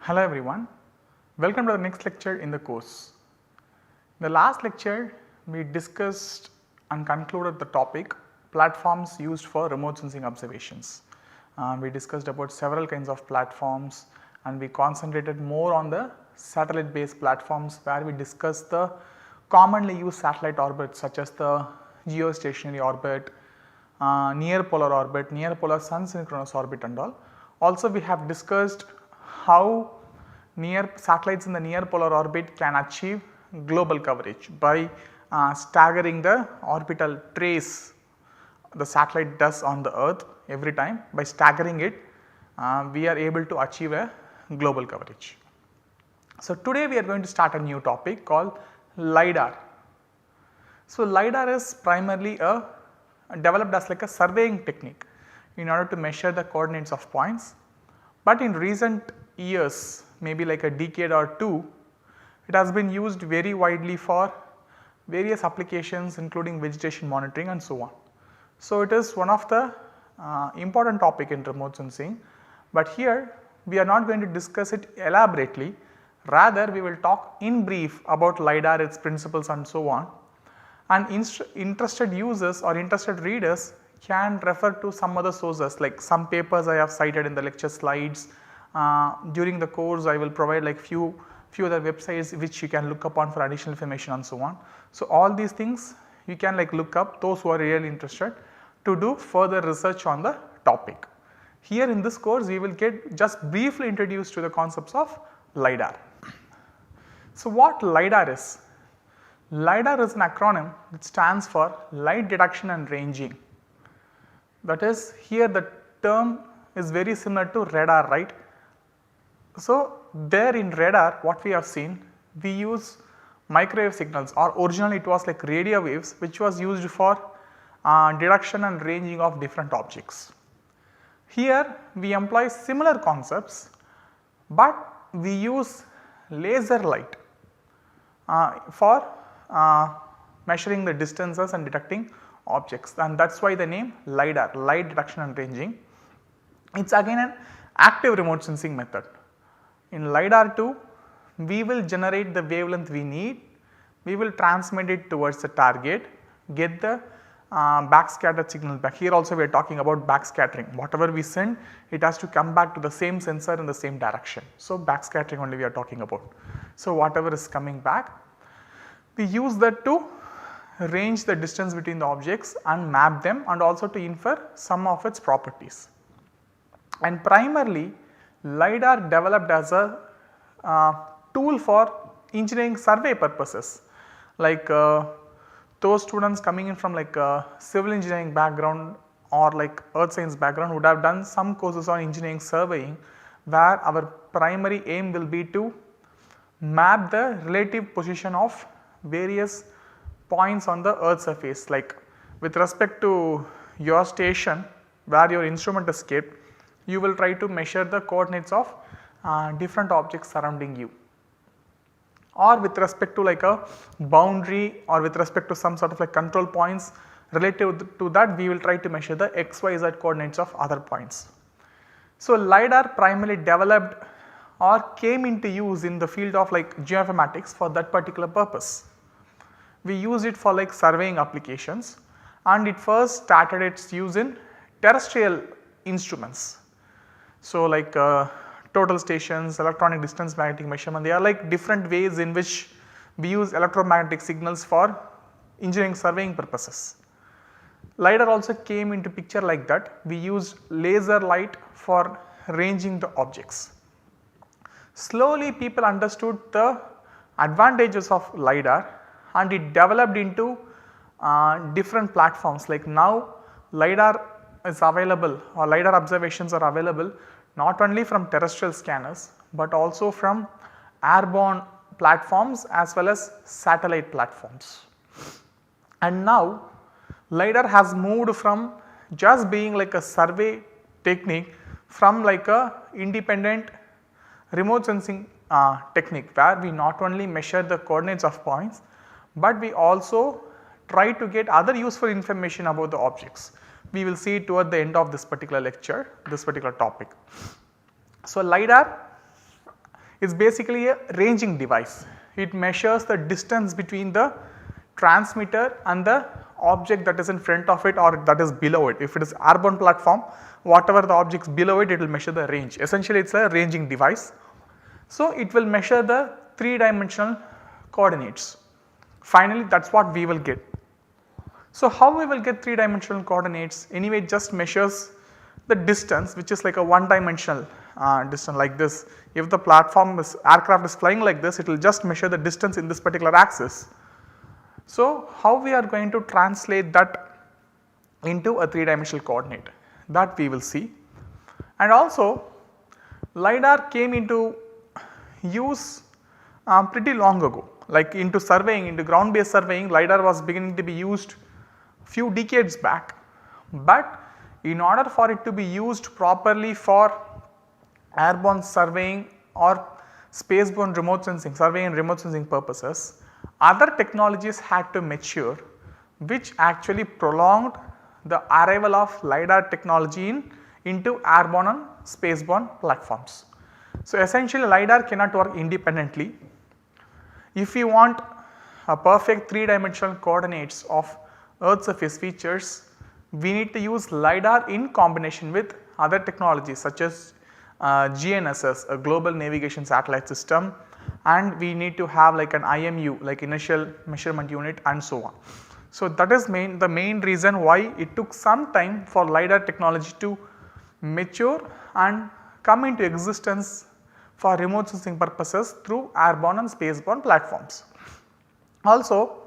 Hello everyone, welcome to the next lecture in the course. In the last lecture we discussed and concluded the topic platforms used for remote sensing observations. We discussed about several kinds of platforms and we concentrated more on the satellite based platforms where we discussed the commonly used satellite orbits such as the geostationary orbit, near polar orbit, near polar sun synchronous orbit and all. Also we have discussed how satellites in the near polar orbit can achieve global coverage by staggering the orbital trace the satellite does on the earth every time. By staggering it, we are able to achieve a global coverage. So today we are going to start a new topic called LIDAR. So LIDAR is primarily developed as like a surveying technique in order to measure the coordinates of points, but in recent years, maybe like a decade or two, it has been used very widely for various applications including vegetation monitoring and so on. So it is one of the important topic in remote sensing, but here we are not going to discuss it elaborately, rather we will talk in brief about LIDAR, its principles and so on, and interested users or interested readers can refer to some other sources like some papers I have cited in the lecture slides. During the course I will provide like few other websites which you can look upon for additional information and so on. So all these things you can like look up, those who are really interested to do further research on the topic. Here in this course we will get just briefly introduced to the concepts of LIDAR. So what LIDAR is? LIDAR is an acronym that stands for light detection and ranging. That is, here the term is very similar to radar, right? So there in radar what we have seen, we use microwave signals, or originally it was like radio waves which was used for detection and ranging of different objects. Here we employ similar concepts, but we use laser light for measuring the distances and detecting objects, and that is why the name LIDAR, light detection and ranging. It is again an active remote sensing method. In LIDAR 2, we will generate the wavelength we need, we will transmit it towards the target, get the backscattered signal back. Here also we are talking about backscattering, whatever we send it has to come back to the same sensor in the same direction. So backscattering only we are talking about. So whatever is coming back, we use that to range the distance between the objects and map them and also to infer some of its properties. And primarily LIDAR developed as a tool for engineering survey purposes, like those students coming in from like a civil engineering background or like earth science background would have done some courses on engineering surveying, where our primary aim will be to map the relative position of various points on the earth surface, like with respect to your station where your instrument is kept, you will try to measure the coordinates of different objects surrounding you, or with respect to like a boundary or with respect to some sort of like control points relative to that, we will try to measure the XYZ coordinates of other points. So LIDAR primarily developed or came into use in the field of like geoinformatics for that particular purpose. We use it for like surveying applications, and it first started its use in terrestrial instruments. So like total stations, electronic distance magnetic measurement, they are like different ways in which we use electromagnetic signals for engineering surveying purposes. LIDAR also came into picture like that. We used laser light for ranging the objects. Slowly people understood the advantages of LIDAR and it developed into different platforms. Like now LIDAR is available, or LIDAR observations are available not only from terrestrial scanners but also from airborne platforms as well as satellite platforms. And now LIDAR has moved from just being like a survey technique from like a independent remote sensing technique, where we not only measure the coordinates of points but we also try to get other useful information about the objects. We will see it toward the end of this particular lecture, this particular topic. So LIDAR is basically a ranging device. It measures the distance between the transmitter and the object that is in front of it or that is below it. If it is airborne platform, whatever the objects below it, it will measure the range. Essentially it is a ranging device. So it will measure the 3-dimensional coordinates. Finally that is what we will get. So how we will get 3-dimensional coordinates? Anyway, it just measures the distance, which is like a 1-dimensional distance like this. If the platform is aircraft is flying like this, it will just measure the distance in this particular axis. So how we are going to translate that into a 3-dimensional coordinate, that we will see. And also LIDAR came into use pretty long ago, like into surveying, into ground based surveying. LIDAR was beginning to be used few decades back, but in order for it to be used properly for airborne surveying or spaceborne remote sensing, surveying and remote sensing purposes, other technologies had to mature, which actually prolonged the arrival of LIDAR technology into airborne and spaceborne platforms. So essentially LIDAR cannot work independently. If we want a perfect 3-dimensional coordinates of Earth surface features, we need to use LIDAR in combination with other technologies such as GNSS, a global navigation satellite system, and we need to have like an IMU, like initial measurement unit, and so on. So that is the main reason why it took some time for LIDAR technology to mature and come into existence for remote sensing purposes through airborne and spaceborne platforms. Also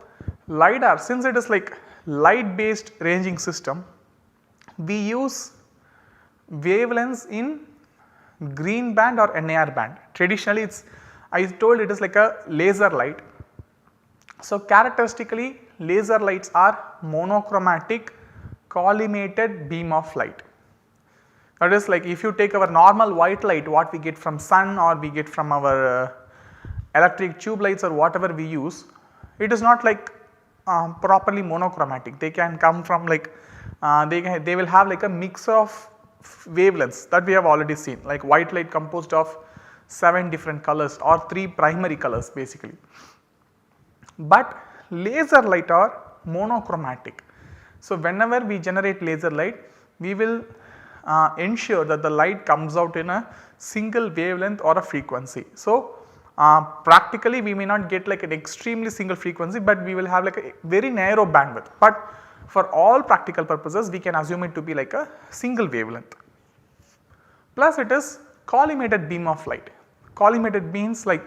LIDAR, since it is like light based ranging system, we use wavelengths in green band or NIR band. Traditionally I told it is like a laser light. So characteristically laser lights are monochromatic collimated beam of light. That is, like if you take our normal white light, what we get from sun or we get from our electric tube lights or whatever we use, it is not like properly monochromatic. They can come from like they will have like a mix of wavelengths that we have already seen, like white light composed of 7 different colors or 3 primary colors basically. But laser light are monochromatic. So whenever we generate laser light, we will ensure that the light comes out in a single wavelength or a frequency. So practically we may not get like an extremely single frequency, but we will have like a very narrow bandwidth, but for all practical purposes we can assume it to be like a single wavelength. Plus it is collimated beam of light. Collimated means like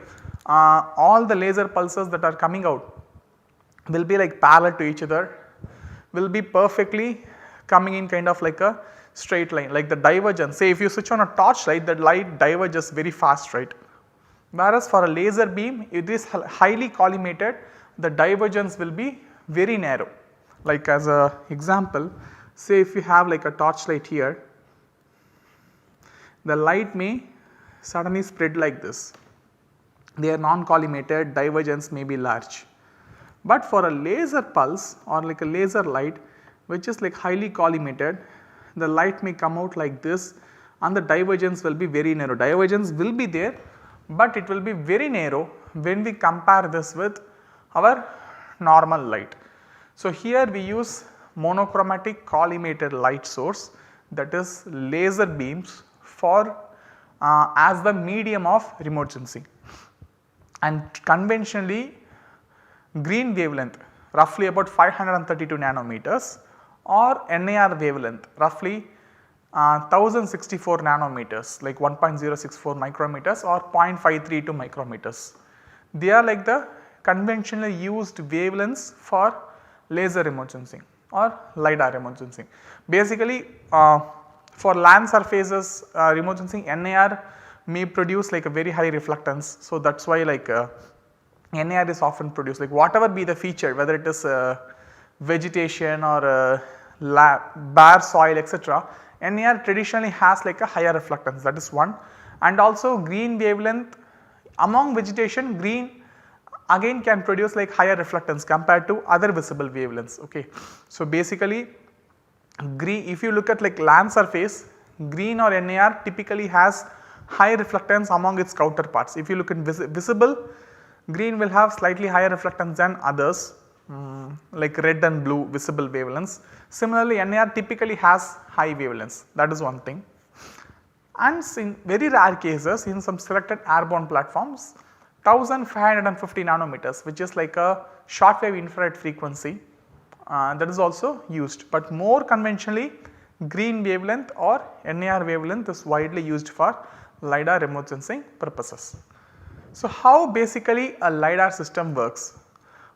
all the laser pulses that are coming out will be like parallel to each other, will be perfectly coming in kind of like a straight line, like the divergence. Say if you switch on a torch light, the light diverges very fast, right? Whereas for a laser beam, it is highly collimated, the divergence will be very narrow. Like as a example, say if you have like a torch light here, the light may suddenly spread like this. They are non-collimated, divergence may be large. But for a laser pulse or like a laser light which is like highly collimated, the light may come out like this and the divergence will be very narrow. Divergence will be there, but it will be very narrow when we compare this with our normal light. So here we use monochromatic collimated light source, that is laser beams, for as the medium of remote sensing. And conventionally green wavelength roughly about 532 nanometers or NIR wavelength roughly 1064 nanometers, like 1.064 micrometers or 0.532 micrometers. They are like the conventionally used wavelengths for laser remote sensing or LIDAR remote sensing. Basically for land surfaces remote sensing, NIR may produce like a very high reflectance. So that is why like NIR is often produced, like whatever be the feature, whether it is vegetation or bare soil, etc. NIR traditionally has like a higher reflectance, that is one. And also green wavelength among vegetation, green again can produce like higher reflectance compared to other visible wavelengths. Okay. So basically green, if you look at like land surface, green or NIR typically has high reflectance among its counterparts. If you look at visible, green will have slightly higher reflectance than others like red and blue visible wavelengths. Similarly, NIR typically has high wavelengths, that is one thing. And in very rare cases, in some selected airborne platforms, 1550 nanometers, which is like a short wave infrared frequency, that is also used. But more conventionally, green wavelength or NIR wavelength is widely used for LIDAR remote sensing purposes. So, how basically a LIDAR system works?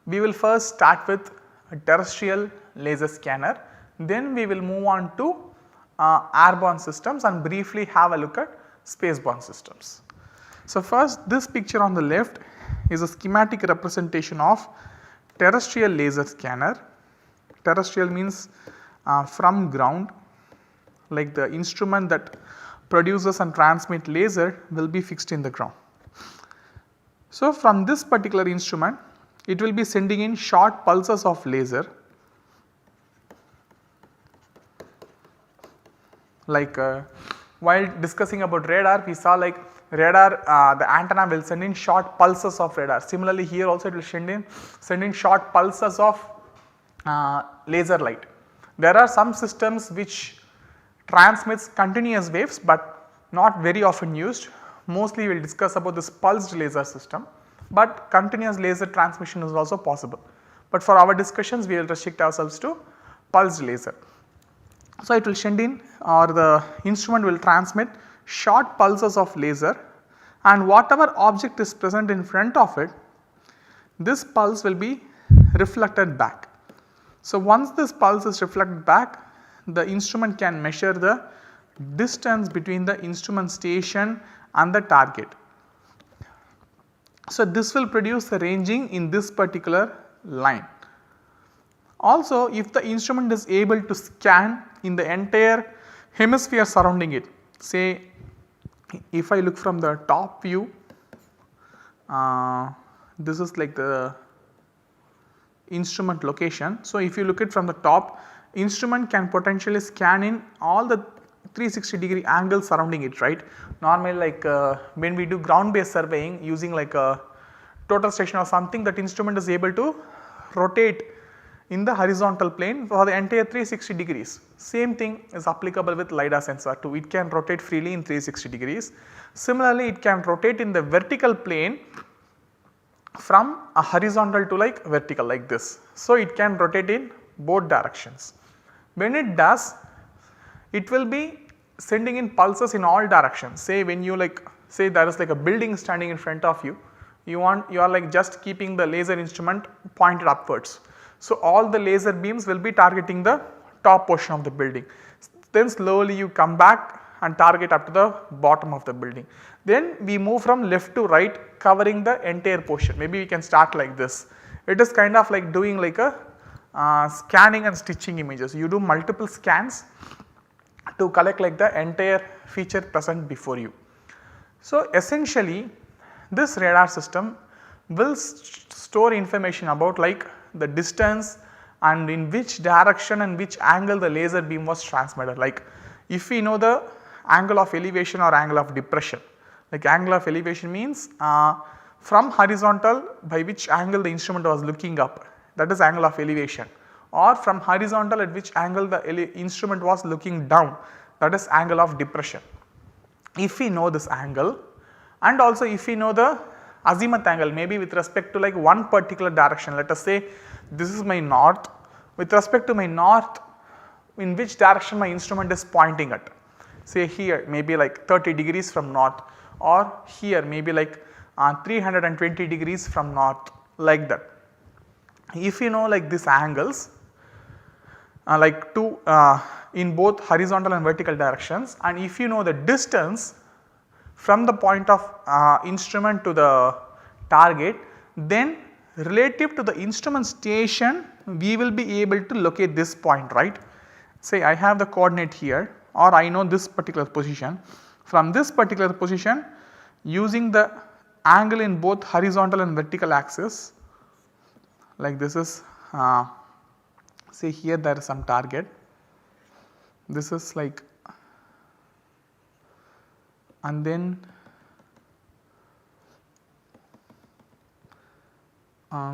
We will first start with a terrestrial laser scanner, then we will move on to airborne systems and briefly have a look at spaceborne systems. So, first this picture on the left is a schematic representation of terrestrial laser scanner. Terrestrial means from ground, like the instrument that produces and transmit laser will be fixed in the ground. So, from this particular instrument, it will be sending in short pulses of laser, like while discussing about radar, we saw like radar, the antenna will send in short pulses of radar. Similarly, here also it will send in short pulses of laser light. There are some systems which transmits continuous waves, but not very often used. Mostly we will discuss about this pulsed laser system, but continuous laser transmission is also possible. But for our discussions, we will restrict ourselves to pulsed laser. So, it will send in, or the instrument will transmit short pulses of laser, and whatever object is present in front of it, this pulse will be reflected back. So, once this pulse is reflected back, the instrument can measure the distance between the instrument station and the target. So, this will produce the ranging in this particular line. Also, if the instrument is able to scan in the entire hemisphere surrounding it, say if I look from the top view, this is like the instrument location. So, if you look at from the top, instrument can potentially scan in all the 360-degree angles surrounding it, right. Normally like when we do ground based surveying using like a total station or something, that instrument is able to rotate in the horizontal plane for the entire 360 degrees. Same thing is applicable with LIDAR sensor too, it can rotate freely in 360 degrees. Similarly, it can rotate in the vertical plane from a horizontal to like vertical like this. So, it can rotate in both directions. When it does, it will be sending in pulses in all directions. Say when you like, say there is like a building standing in front of you, you are like just keeping the laser instrument pointed upwards. So, all the laser beams will be targeting the top portion of the building. Then slowly you come back and target up to the bottom of the building. Then we move from left to right covering the entire portion. Maybe we can start like this. It is kind of like doing like a scanning and stitching images. You do multiple scans to collect like the entire feature present before you. So, essentially this radar system will store information about like the distance and in which direction and which angle the laser beam was transmitted. Like if we know the angle of elevation or angle of depression, like angle of elevation means from horizontal by which angle the instrument was looking up, that is angle of elevation, or from horizontal at which angle the instrument was looking down, that is angle of depression. If we know this angle, and also if we know the azimuth angle, maybe with respect to like one particular direction, let us say this is my north, with respect to my north in which direction my instrument is pointing at, say here maybe like 30 degrees from north, or here maybe like 320 degrees from north, like that. If you know like these angles like two in both horizontal and vertical directions, and if you know the distance from the point of instrument to the target, then relative to the instrument station we will be able to locate this point, right. Say I have the coordinate here, or I know this particular position. From this particular position, using the angle in both horizontal and vertical axis, like this is say here there is some target, this is like and then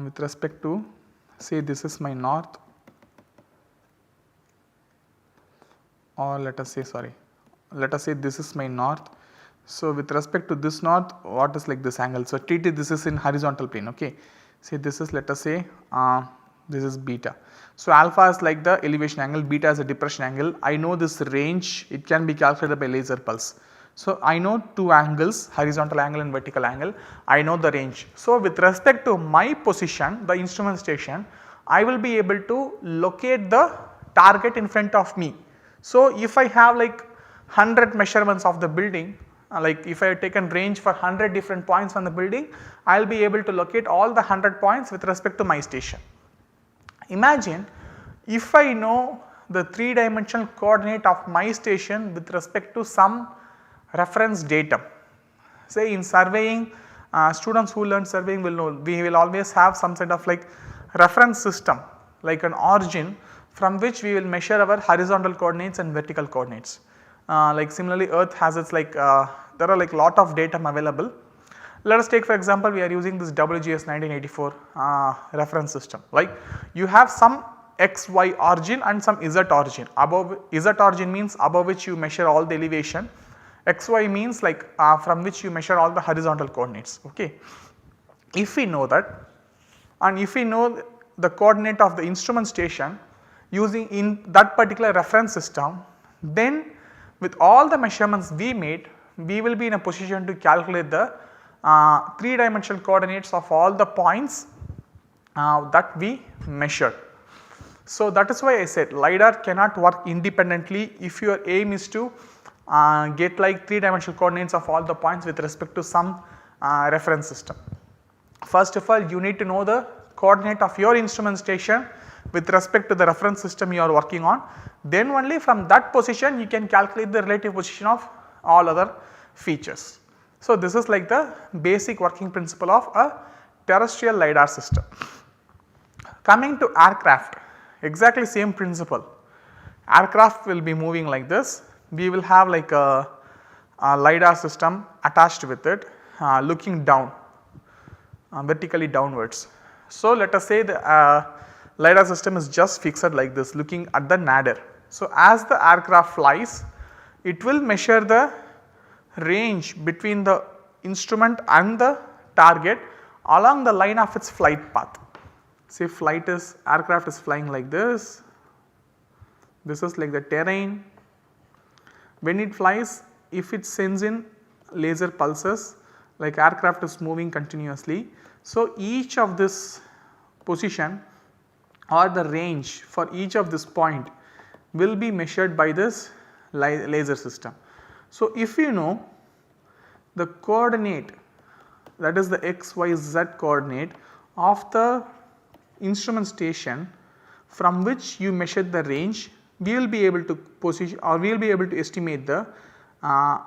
with respect to, say this is my north, or let us say this is my north. So, with respect to this north, what is like this angle? So, treat it, this is in horizontal plane, okay. Say this is, let us say this is beta. So, alpha is like the elevation angle, beta is a depression angle. I know this range, it can be calculated by laser pulse. So, I know two angles, horizontal angle and vertical angle, I know the range. So, with respect to my position, the instrument station, I will be able to locate the target in front of me. So, if I have like 100 measurements of the building, like if I have taken range for 100 different points on the building, I will be able to locate all the 100 points with respect to my station. Imagine if I know the 3-dimensional coordinate of my station with respect to some reference datum. Say in surveying, students who learn surveying will know we will always have some sort of like reference system, like an origin from which we will measure our horizontal coordinates and vertical coordinates. Like similarly earth has its like there are like lot of datum available. Let us take for example, we are using this WGS 1984 reference system, like you have some XY origin and some Z origin. Above Z origin means above which you measure all the elevation, XY means like from which you measure all the horizontal coordinates, okay. If we know that, and if we know the coordinate of the instrument station using in that particular reference system, then with all the measurements we made, we will be in a position to calculate the 3-dimensional coordinates of all the points that we measured. So, that is why I said LIDAR cannot work independently if your aim is to get like 3-dimensional coordinates of all the points with respect to some reference system. First of all, you need to know the coordinate of your instrument station with respect to the reference system you are working on. Then only from that position you can calculate the relative position of all other features. So, this is like the basic working principle of a terrestrial LIDAR system. Coming to aircraft, exactly same principle. Aircraft will be moving like this. We will have like a LIDAR system attached with it looking down, vertically downwards. So, let us say the LIDAR system is just fixed like this, looking at the nadir. So, as the aircraft flies, it will measure the range between the instrument and the target along the line of its flight path. Say aircraft is flying like this is like the terrain. When it flies, if it sends in laser pulses, like aircraft is moving continuously. So, each of this position or the range for each of this point will be measured by this laser system. So, if you know the coordinate, that is the x, y, z coordinate of the instrument station from which you measured the range, we will be able to position or we will be able to estimate the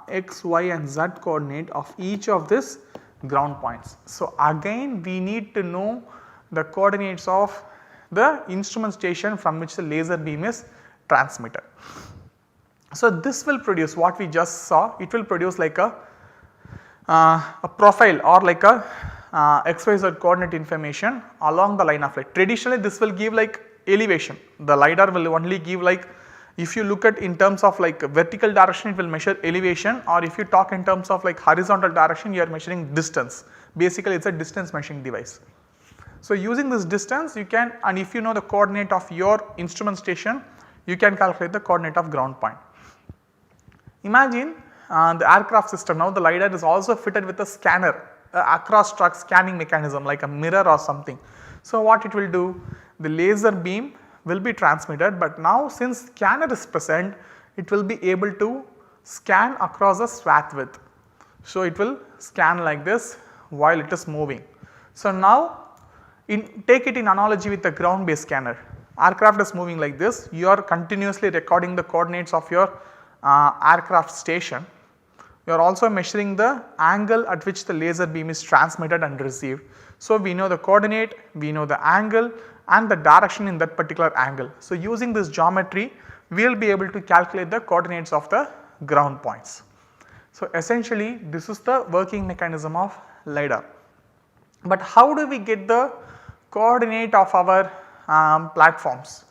x, y and z coordinate of each of this ground points. So, again we need to know the coordinates of the instrument station from which the laser beam is transmitted. So, this will produce what we just saw, it will produce like a profile or like a XYZ coordinate information along the line of light. Traditionally this will give like elevation, the LIDAR will only give like, if you look at in terms of like vertical direction it will measure elevation, or if you talk in terms of like horizontal direction you are measuring distance. Basically it is a distance measuring device. So, using this distance you can, and if you know the coordinate of your instrument station, you can calculate the coordinate of ground point. Imagine the aircraft system, now the LIDAR is also fitted with a scanner, across track scanning mechanism like a mirror or something. So, what it will do, the laser beam will be transmitted, but now since scanner is present, it will be able to scan across a swath width. So, it will scan like this while it is moving. So, now take it in analogy with the ground based scanner. Aircraft is moving like this, you are continuously recording the coordinates of your aircraft station. You are also measuring the angle at which the laser beam is transmitted and received. So, we know the coordinate, we know the angle and the direction in that particular angle. So, using this geometry we will be able to calculate the coordinates of the ground points. So, essentially this is the working mechanism of LIDAR. But how do we get the coordinate of our platforms?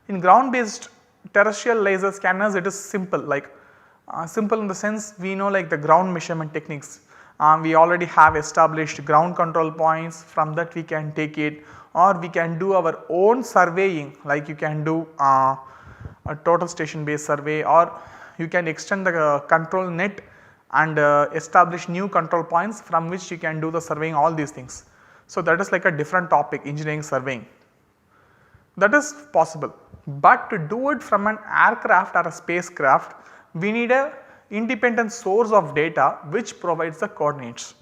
In ground based terrestrial laser scanners, it is simple, like simple in the sense we know like the ground measurement techniques. We already have established ground control points, from that we can take it, or we can do our own surveying, like you can do a total station based survey, or you can extend the control net and establish new control points from which you can do the surveying, all these things. So, that is like a different topic, engineering surveying, that is possible. But to do it from an aircraft or a spacecraft, we need a independent source of data which provides the coordinates.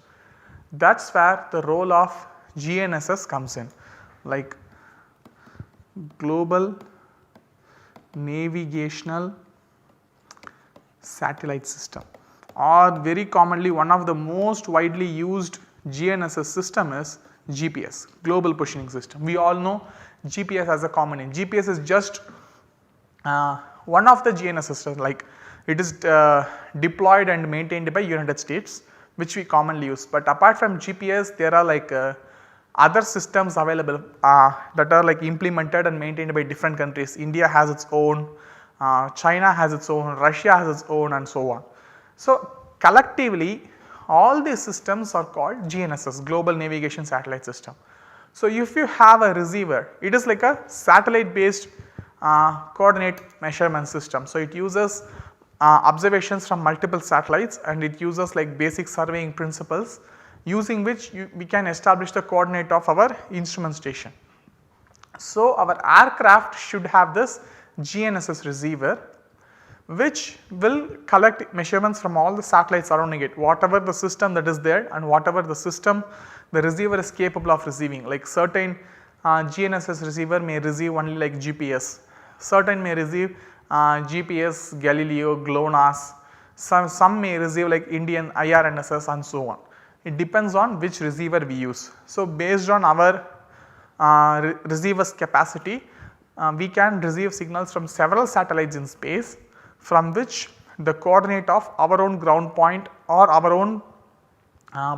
That is where the role of GNSS comes in, like Global Navigational Satellite System, or very commonly one of the most widely used GNSS system is GPS, Global Positioning System. We all know GPS as a common name. GPS is just one of the GNSS systems, like it is deployed and maintained by United States, which we commonly use. But apart from GPS, there are like other systems available that are like implemented and maintained by different countries. India has its own, China has its own, Russia has its own, and so on. So, collectively all these systems are called GNSS, Global Navigation Satellite System. So, if you have a receiver, it is like a satellite based coordinate measurement system. So, it uses observations from multiple satellites, and it uses like basic surveying principles, using which we can establish the coordinate of our instrument station. So, our aircraft should have this GNSS receiver, which will collect measurements from all the satellites surrounding it, whatever the system that is there and whatever the system the receiver is capable of receiving. Like certain GNSS receiver may receive only like GPS, certain may receive GPS, Galileo, GLONASS, some may receive like Indian IRNSS and so on. It depends on which receiver we use. So, based on our receiver's capacity, we can receive signals from several satellites in space, from which the coordinate of our own ground point or our own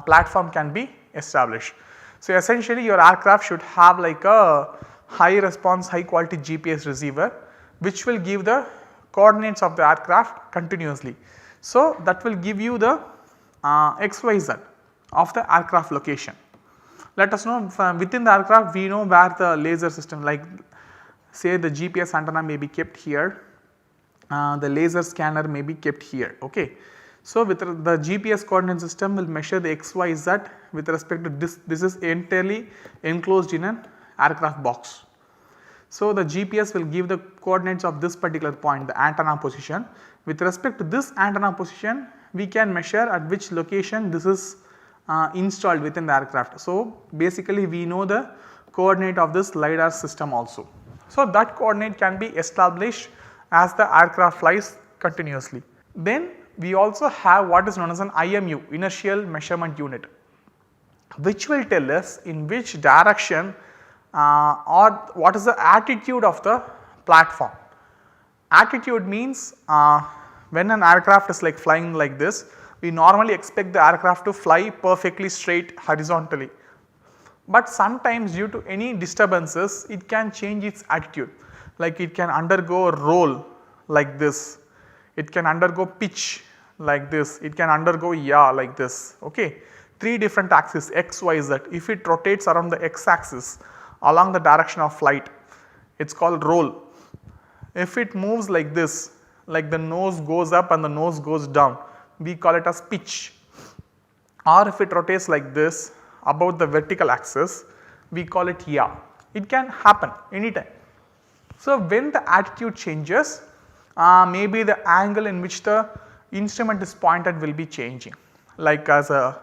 platform can be established. So, essentially your aircraft should have like a high response, high quality GPS receiver, which will give the coordinates of the aircraft continuously. So, that will give you the XYZ of the aircraft location. Let us know within the aircraft we know where the laser system, like say the GPS antenna may be kept here, the laser scanner may be kept here. Okay. So, with the GPS coordinate system will measure the XYZ with respect to this is entirely enclosed in an aircraft box. So, the GPS will give the coordinates of this particular point, the antenna position. With respect to this antenna position, we can measure at which location this is installed within the aircraft. So, basically we know the coordinate of this LIDAR system also. So, that coordinate can be established as the aircraft flies continuously. Then we also have what is known as an IMU, inertial measurement unit, which will tell us in which direction or what is the attitude of the platform. Attitude means when an aircraft is like flying like this, we normally expect the aircraft to fly perfectly straight horizontally, but sometimes due to any disturbances it can change its attitude, like it can undergo roll like this, it can undergo pitch like this, it can undergo yaw like this. Okay. 3 different axes x, y, z. If it rotates around the x axis along the direction of flight, it is called roll. If it moves like this, like the nose goes up and the nose goes down, we call it as pitch. Or if it rotates like this about the vertical axis, we call it yaw. It can happen anytime. So, when the attitude changes, maybe the angle in which the instrument is pointed will be changing. Like as a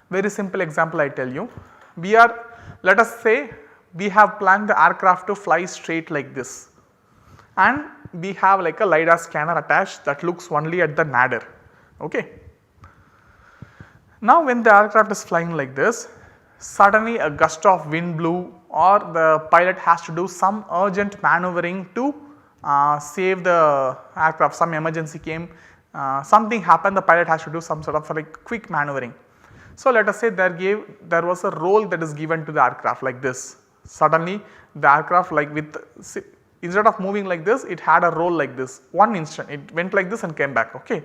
very simple example I tell you, we are, let us say we have planned the aircraft to fly straight like this, and we have like a LIDAR scanner attached that looks only at the nadir. Okay. Now, when the aircraft is flying like this, suddenly a gust of wind blew, or the pilot has to do some urgent maneuvering to save the aircraft, some emergency came, something happened, the pilot has to do some sort of like quick maneuvering. So, let us say there was a roll that is given to the aircraft like this. Suddenly the aircraft, like with, instead of moving like this, it had a roll like this, one instant it went like this and came back. Okay.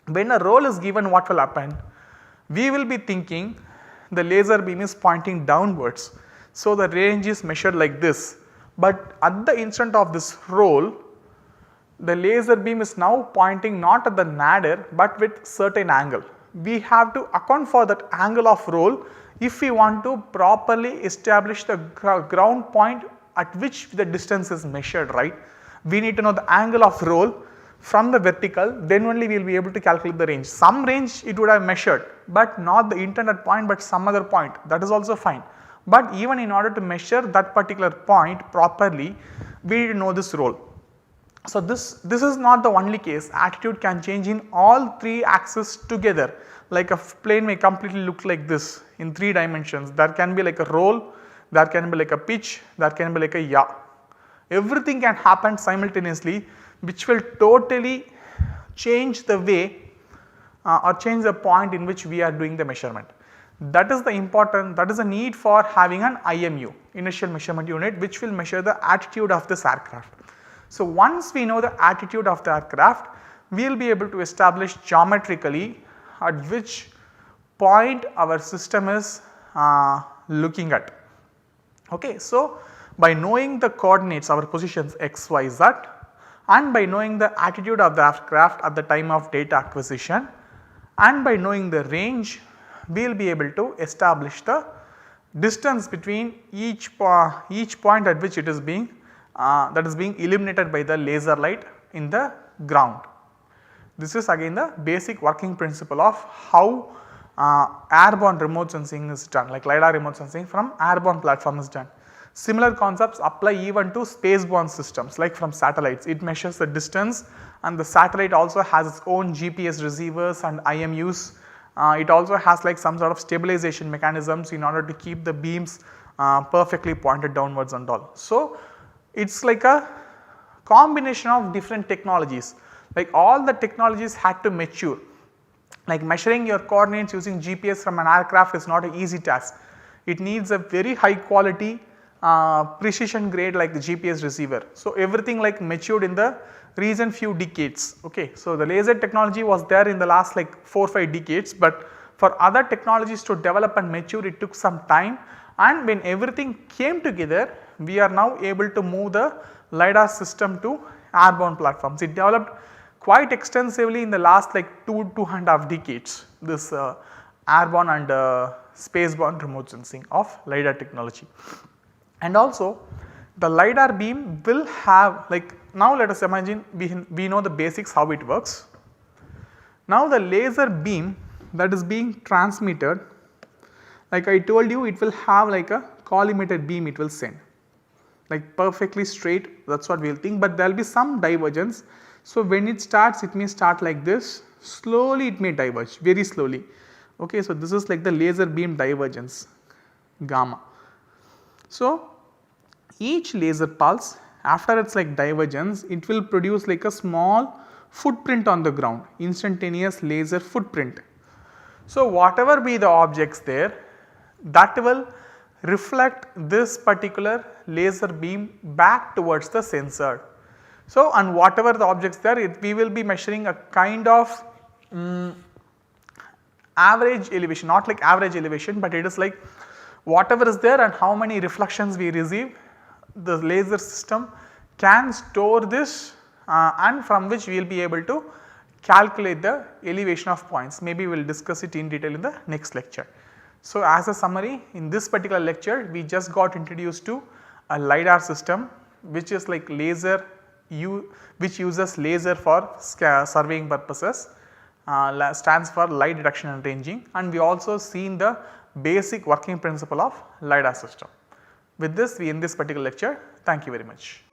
When a roll is given, what will happen? We will be thinking the laser beam is pointing downwards. So, the range is measured like this, but at the instant of this roll, the laser beam is now pointing not at the nadir, but with certain angle. We have to account for that angle of roll if we want to properly establish the ground point at which the distance is measured, right. We need to know the angle of roll from the vertical, then only we will be able to calculate the range. Some range it would have measured, but not the intended point, but some other point, that is also fine. But even in order to measure that particular point properly, we need to know this roll. So, this is not the only case, attitude can change in all 3 axes together, like a plane may completely look like this in 3 dimensions. There can be like a roll, there can be like a pitch, there can be like a yaw. Everything can happen simultaneously, which will totally change the way or change the point in which we are doing the measurement. That is the important, that is the need for having an IMU, initial measurement unit, which will measure the attitude of this aircraft. So, once we know the attitude of the aircraft, we will be able to establish geometrically at which point our system is looking at. Okay. So, by knowing the coordinates, our positions x, y, z, and by knowing the attitude of the aircraft at the time of data acquisition, and by knowing the range, we will be able to establish the distance between each point at which it is being that is being illuminated by the laser light in the ground. This is again the basic working principle of how airborne remote sensing is done, like LIDAR remote sensing from airborne platform is done. Similar concepts apply even to spaceborne systems, like from satellites. It measures the distance, and the satellite also has its own GPS receivers and IMUs. It also has like some sort of stabilization mechanisms in order to keep the beams perfectly pointed downwards and all. So, it is like a combination of different technologies, like all the technologies had to mature. Like measuring your coordinates using GPS from an aircraft is not an easy task. It needs a very high quality precision grade like the GPS receiver. So, everything like matured in the recent few decades. Okay. So, the laser technology was there in the last like 4-5 decades, but for other technologies to develop and mature, it took some time, and when everything came together, we are now able to move the LIDAR system to airborne platforms. It developed quite extensively in the last like 2.5 decades, this airborne and spaceborne remote sensing of LIDAR technology. And also the LIDAR beam will have, like, now let us imagine we know the basics how it works. Now the laser beam that is being transmitted, like I told you, it will have like a collimated beam it will send, like perfectly straight, that is what we will think, but there will be some divergence. So, when it starts, it may start like this, slowly it may diverge, very slowly. Okay. So, this is like the laser beam divergence, gamma. So, each laser pulse, after its like divergence, it will produce like a small footprint on the ground, instantaneous laser footprint. So, whatever be the objects there, that will reflect this particular laser beam back towards the sensor. So, and whatever the objects there, we will be measuring a kind of average elevation, not like average elevation, but it is like whatever is there and how many reflections we receive, the laser system can store this and from which we will be able to calculate the elevation of points. Maybe we will discuss it in detail in the next lecture. So, as a summary, in this particular lecture we just got introduced to a LIDAR system, which is like laser which uses laser for surveying purposes, stands for light detection and ranging, and we also seen the basic working principle of LIDAR system. With this we end this particular lecture. Thank you very much.